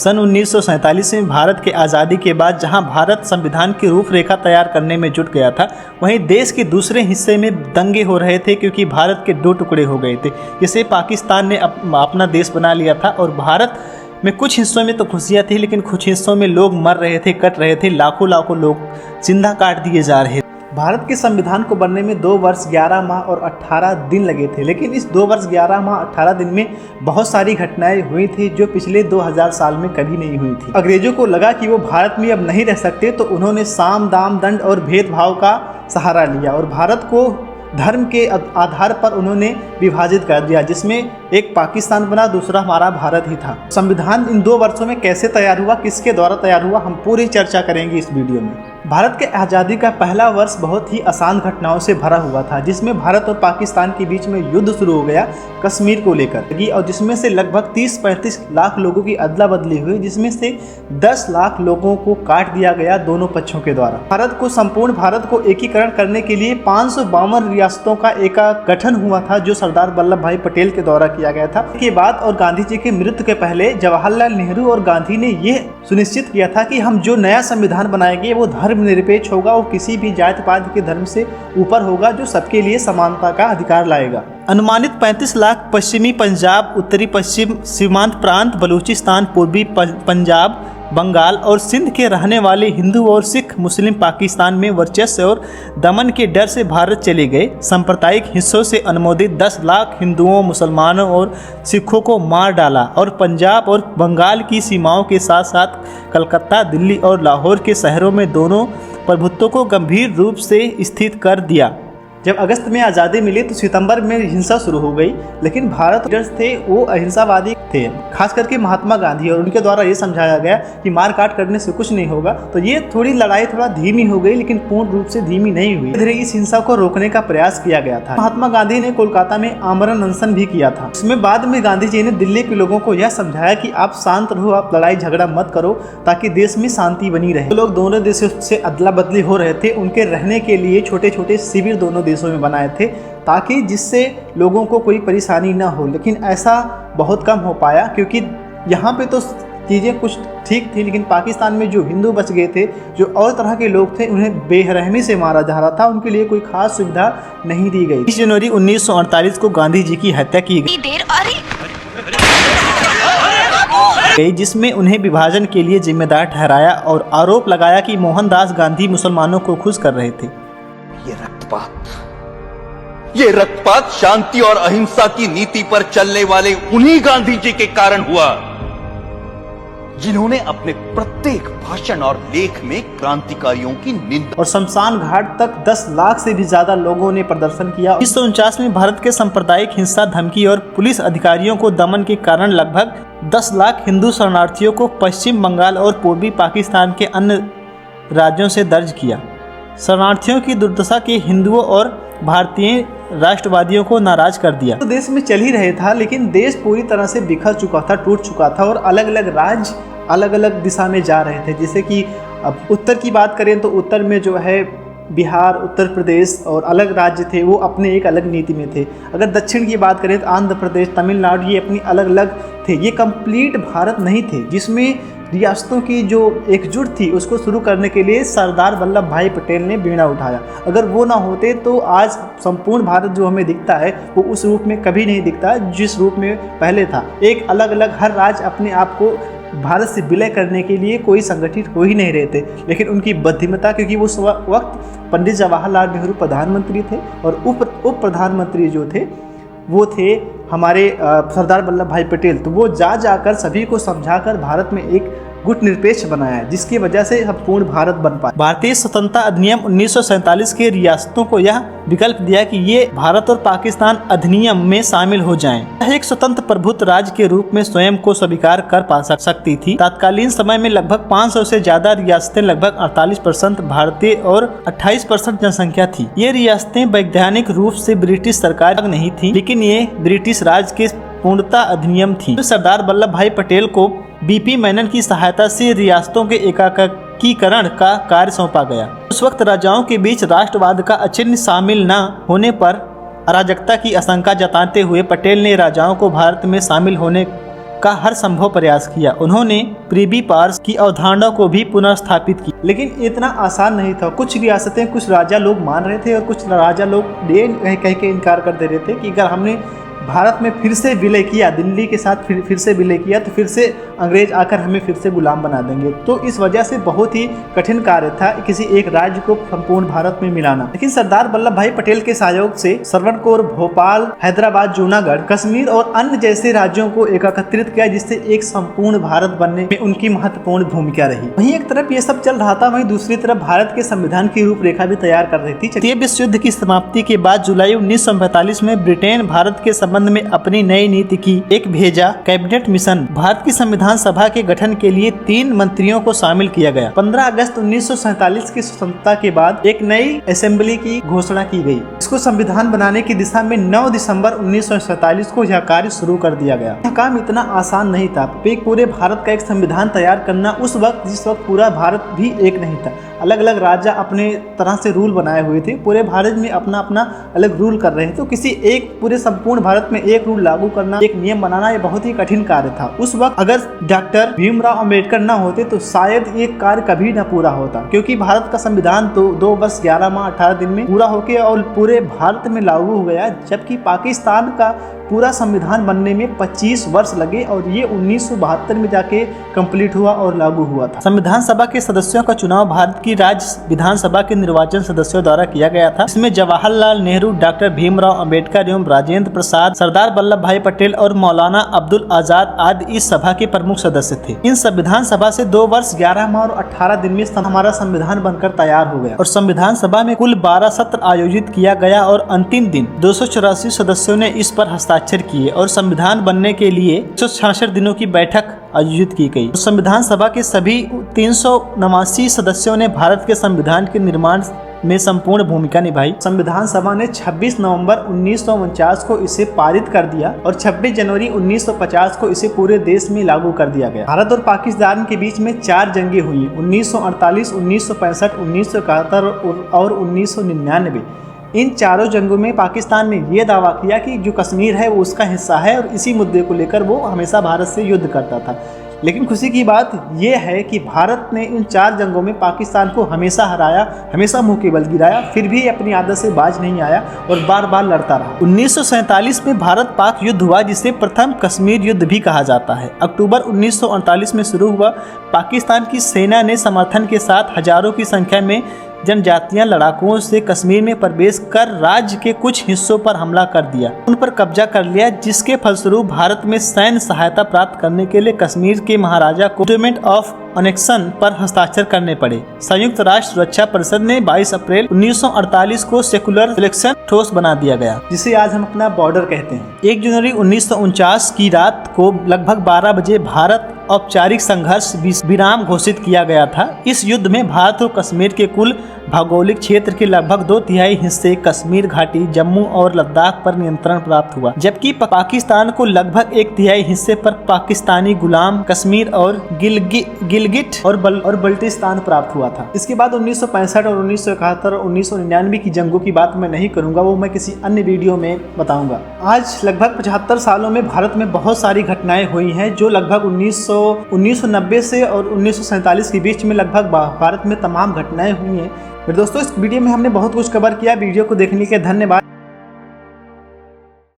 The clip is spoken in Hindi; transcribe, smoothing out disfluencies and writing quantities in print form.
सन 1947 में भारत के आज़ादी के बाद जहां भारत संविधान की रूपरेखा तैयार करने में जुट गया था, वहीं देश के दूसरे हिस्से में दंगे हो रहे थे क्योंकि भारत के दो टुकड़े हो गए थे। जिसे पाकिस्तान ने अपना देश बना लिया था और भारत में कुछ हिस्सों में तो खुशियाँ थी, लेकिन कुछ हिस्सों में लोग मर रहे थे, कट रहे थे, लाखों लाखों लोग जिंदा काट दिए जा रहे थे। भारत के संविधान को बनने में 2 वर्ष 11 माह और 18 दिन लगे थे, लेकिन इस 2 वर्ष 11 माह 18 दिन में बहुत सारी घटनाएं हुई थी जो पिछले 2000 साल में कभी नहीं हुई थी। अंग्रेजों को लगा कि वो भारत में अब नहीं रह सकते, तो उन्होंने साम दाम दंड और भेदभाव का सहारा लिया और भारत को धर्म के आधार पर उन्होंने विभाजित कर दिया, जिसमें एक पाकिस्तान बना, दूसरा हमारा भारत ही था। संविधान इन 2 वर्षों में कैसे तैयार हुआ, किसके द्वारा तैयार हुआ, हम पूरी चर्चा करेंगे इस वीडियो में। भारत के आज़ादी का पहला वर्ष बहुत ही आसान घटनाओं से भरा हुआ था, जिसमें भारत और पाकिस्तान के बीच में युद्ध शुरू हो गया कश्मीर को लेकर, और जिसमें से लगभग 30-35 लाख लोगों की अदला बदली हुई, जिसमें से 10 लाख लोगों को काट दिया गया दोनों पक्षों के द्वारा। संपूर्ण भारत को एकीकरण करने के लिए 552 रियासतों का एक गठन हुआ था, जो सरदार वल्लभ भाई पटेल के द्वारा किया गया था। इसके बाद और गांधी जी के मृत्यु के पहले जवाहरलाल नेहरू और गांधी ने यह सुनिश्चित किया था कि हम जो नया संविधान बनाएंगे वो धर्मनिरपेक्ष होगा और किसी भी जाति पाति के धर्म से ऊपर होगा, जो सबके लिए समानता का अधिकार लाएगा। अनुमानित 35 लाख पश्चिमी पंजाब, उत्तरी पश्चिम सीमांत प्रांत, बलूचिस्तान, पूर्वी पंजाब, बंगाल और सिंध के रहने वाले हिंदू और सिख मुस्लिम पाकिस्तान में वर्चस्व और दमन के डर से भारत चले गए। सांप्रदायिक हिस्सों से अनुमोदित 10 लाख हिंदुओं, मुसलमानों और सिखों को मार डाला और पंजाब और बंगाल की सीमाओं के साथ साथ कलकत्ता, दिल्ली और लाहौर के शहरों में दोनों प्रभुत्वों को गंभीर रूप से स्थित कर दिया। जब अगस्त में आज़ादी मिली तो सितंबर में हिंसा शुरू हो गई, लेकिन भारत लीडर्स थे वो अहिंसावादी थे, खास करके महात्मा गांधी, और उनके द्वारा ये समझाया गया कि मार काट करने से कुछ नहीं होगा। तो ये लड़ाई थोड़ा धीमी हो गई, लेकिन पूर्ण रूप से धीमी नहीं हुई। धीरे इस हिंसा को रोकने का प्रयास किया गया था। महात्मा गांधी ने कोलकाता में आमरण अनशन भी किया था। इसमें बाद में गांधी जी ने दिल्ली के लोगों को यह समझाया कि आप शांत रहो, आप लड़ाई झगड़ा मत करो, ताकि देश में शांति बनी रहे। लोग दोनों देशों से अदला बदली हो रहे थे, उनके रहने के लिए छोटे छोटे शिविर दोनों देशों में बनाए थे, ताकि जिससे लोगों को कोई परेशानी ना हो। लेकिन ऐसा बहुत कम हो पाया, क्योंकि यहाँ पे तो चीज़ें कुछ ठीक थी, लेकिन पाकिस्तान में जो हिंदू बच गए थे, जो और तरह के लोग थे, उन्हें बेरहमी से मारा जा रहा था, उनके लिए कोई खास सुविधा नहीं दी गई। 20 जनवरी 1948 को गांधी जी की हत्या की गई, जिसमें उन्हें विभाजन के लिए जिम्मेदार ठहराया और आरोप लगाया कि मोहनदास गांधी मुसलमानों को खुश कर रहे थे। ये रक्तपात शांति और अहिंसा की नीति पर चलने वाले उन्हीं गांधी जी के कारण हुआ, जिन्होंने अपने प्रत्येक भाषण और लेख में क्रांतिकारियों की निंदा और शमशान घाट तक 10 लाख से भी ज्यादा लोगों ने प्रदर्शन किया। 1949 में भारत के सांप्रदायिक हिंसा, धमकी और पुलिस अधिकारियों को दमन के कारण लगभग 10 लाख हिंदू शरणार्थियों को पश्चिम बंगाल और पूर्वी पाकिस्तान के अन्य राज्यों से दर्ज किया। शरणार्थियों की दुर्दशा के हिंदुओं और भारतीय राष्ट्रवादियों को नाराज कर दिया। तो देश में चल ही रहे था, लेकिन देश पूरी तरह से बिखर चुका था, टूट चुका था, और अलग अलग राज्य अलग अलग दिशा में जा रहे थे। जैसे कि अब उत्तर की बात करें तो उत्तर में जो है बिहार, उत्तर प्रदेश और अलग राज्य थे, वो अपने एक अलग नीति में थे। अगर दक्षिण की बात करें तो आंध्र प्रदेश, तमिलनाडु, ये अपनी अलग अलग थे। ये कंप्लीट भारत नहीं थे, जिसमें रियासतों की जो एकजुट थी उसको शुरू करने के लिए सरदार वल्लभ भाई पटेल ने बीड़ा उठाया। अगर वो ना होते तो आज संपूर्ण भारत जो हमें दिखता है वो उस रूप में कभी नहीं दिखता जिस रूप में पहले था। एक अलग अलग हर राज्य अपने आप को भारत से विलय करने के लिए कोई संगठित हो ही नहीं रहे थे, लेकिन उनकी बुद्धिमत्ता, क्योंकि उस वक्त पंडित जवाहरलाल नेहरू प्रधानमंत्री थे और उप प्रधानमंत्री जो थे वो थे हमारे सरदार वल्लभ भाई पटेल। तो वो जाकर सभी को समझाकर भारत में एक गुट निरपेक्ष बनाया है, जिसकी वजह से हम पूर्ण भारत बन पाए। भारतीय स्वतंत्रता अधिनियम 1947 के रियासतों को यह विकल्प दिया कि ये भारत और पाकिस्तान अधिनियम में शामिल हो जाएं। यह एक स्वतंत्र प्रभुत्व राज्य के रूप में स्वयं को स्वीकार कर पा सकती थी। तत्कालीन समय में लगभग 500 से ज्यादा रियासतें, लगभग 48% भारतीय और 28% जनसंख्या थी। ये रियासतें वैधानिक रूप से ब्रिटिश सरकार नहीं थी, लेकिन ये ब्रिटिश राज के पूर्णता अधिनियम थी। सरदार वल्लभ भाई पटेल को बीपी मेनन की सहायता से रियासतों के एकीकरण का कार्य सौंपा गया। उस वक्त राजाओं के बीच राष्ट्रवाद का अचिन्ह शामिल न होने पर अराजकता की आशंका जताते हुए पटेल ने राजाओं को भारत में शामिल होने का हर संभव प्रयास किया। उन्होंने प्रिवी पार्स की अवधारणा को भी पुनर्स्थापित की, लेकिन इतना आसान नहीं था। कुछ रियासतें, कुछ राजा लोग मान रहे थे और कुछ राजा लोग ये कह के इनकार कर दे रहे थे कि अगर हमने भारत में फिर से विलय किया, दिल्ली के साथ फिर से विलय किया, तो फिर से अंग्रेज आकर हमें फिर से गुलाम बना देंगे। तो इस वजह से बहुत ही कठिन कार्य था किसी एक राज्य को संपूर्ण भारत में मिलाना। लेकिन सरदार वल्लभ भाई पटेल के सहयोग से श्रवणकोर, भोपाल, हैदराबाद, जूनागढ़, कश्मीर और अन्य जैसे राज्यों को एकत्रित किया, जिससे एक संपूर्ण भारत बनने में उनकी महत्वपूर्ण भूमिका रही। वहीं एक तरफ ये सब चल रहा था, वहीं दूसरी तरफ भारत के संविधान की रूपरेखा भी तैयार कर रही थी। तृतीय विश्व युद्ध की समाप्ति के बाद जुलाई 1945 में ब्रिटेन भारत के संबंध में अपनी नई नीति की एक भेजा कैबिनेट मिशन। भारत की संविधान सभा के गठन के लिए 3 मंत्रियों को शामिल किया गया। 15 अगस्त 1947 की स्वतंत्रता के बाद एक नई असेंबली की घोषणा की गई। इसको संविधान बनाने की दिशा में 9 दिसंबर 1947 को यह कार्य शुरू कर दिया गया। यह काम इतना आसान नहीं था। पूरे भारत का एक संविधान तैयार करना उस वक्त, जिस वक्त पूरा भारत भी एक नहीं था, अलग अलग राजा अपने तरह से रूल बनाए हुए थे, पूरे भारत में अपना अपना अलग रूल कर रहे थे। तो किसी एक पूरे संपूर्ण भारत में एक रूल लागू करना, एक नियम बनाना, ये बहुत ही कठिन कार्य था। उस वक्त अगर डॉक्टर भीमराव अंबेडकर न होते तो शायद ये कार्य कभी न पूरा होता, क्योंकि भारत का संविधान तो 2 वर्ष 11 माह 18 दिन में पूरा होके और पूरे भारत में लागू हो गया, जबकि पाकिस्तान का पूरा संविधान बनने में 25 वर्ष लगे और ये 1972 में जाके कंप्लीट हुआ और लागू हुआ था। संविधान सभा के सदस्यों का चुनाव भारत की राज्य विधानसभा के निर्वाचन सदस्यों द्वारा किया गया था। इसमें जवाहरलाल नेहरू, डॉक्टर भीमराव अंबेडकर एवं राजेंद्र प्रसाद, सरदार वल्लभ भाई पटेल और मौलाना अब्दुल आजाद आदि इस सभा के प्रमुख सदस्य थे। इन संविधान सभा से 2 वर्ष 11 माह और 18 दिन में हमारा संविधान बनकर तैयार हो गया और संविधान सभा में कुल 12 सत्र आयोजित किया गया और अंतिम दिन 284 सदस्यों ने इस पर हस्ताक्षर किए और संविधान बनने के लिए 166 दिनों की बैठक आयोजित की गई। संविधान सभा के सभी 389 सदस्यों ने भारत के संविधान के निर्माण में संपूर्ण भूमिका निभाई। संविधान सभा ने 26 नवंबर 1949 को इसे पारित कर दिया और 26 जनवरी 1950 को इसे पूरे देश में लागू कर दिया गया। भारत और पाकिस्तान के बीच में 4 जंगें हुई, 1948, 1965, 1971 और 1999। इन चारों जंगों में पाकिस्तान ने यह दावा किया कि जो कश्मीर है वो उसका हिस्सा है और इसी मुद्दे को लेकर वो हमेशा भारत से युद्ध करता था। लेकिन खुशी की बात यह है कि भारत ने इन 4 जंगों में पाकिस्तान को हमेशा हराया, हमेशा मुंह के बल गिराया, फिर भी अपनी आदत से बाज नहीं आया और बार बार लड़ता रहा। 1947 में भारत पाक युद्ध हुआ, जिसे प्रथम कश्मीर युद्ध भी कहा जाता है। अक्टूबर 1948 में शुरू हुआ। पाकिस्तान की सेना ने समर्थन के साथ हजारों की संख्या में जनजातीय लड़ाकों से कश्मीर में प्रवेश कर राज्य के कुछ हिस्सों पर हमला कर दिया, उन पर कब्जा कर लिया, जिसके फलस्वरूप भारत में सैन्य सहायता प्राप्त करने के लिए कश्मीर के महाराजा को इंस्ट्रूमेंट ऑफ अनेक्शन पर हस्ताक्षर करने पड़े। संयुक्त राष्ट्र सुरक्षा परिषद ने 22 अप्रैल 1948 को सेकुलर सिलेक्शन ठोस बना दिया गया, जिसे आज हम अपना बॉर्डर कहते हैं। 1 जनवरी 1949 की रात को लगभग 12 बजे भारत औपचारिक संघर्ष विराम घोषित किया गया था। इस युद्ध में भारत और कश्मीर के कुल भौगोलिक क्षेत्र के लगभग 2/3 हिस्से कश्मीर घाटी, जम्मू और लद्दाख पर नियंत्रण प्राप्त हुआ, जबकि पाकिस्तान को लगभग 1/3 हिस्से पर पाकिस्तानी गुलाम कश्मीर और गिलगिट और बल्टिस्तान प्राप्त हुआ था। इसके बाद 1965 और 1971 और 1999 की जंगों की बात मैं नहीं करूंगा, वो मैं किसी अन्य वीडियो में बताऊंगा। आज लगभग 75 सालों में भारत में बहुत सारी घटनाएं हुई हैं, जो लगभग 1990 से और 1947 के बीच में लगभग भारत में तमाम घटनाएं हुई हैं। मेरे दोस्तों, इस वीडियो में हमने बहुत कुछ कवर किया। वीडियो को देखने के धन्यवाद।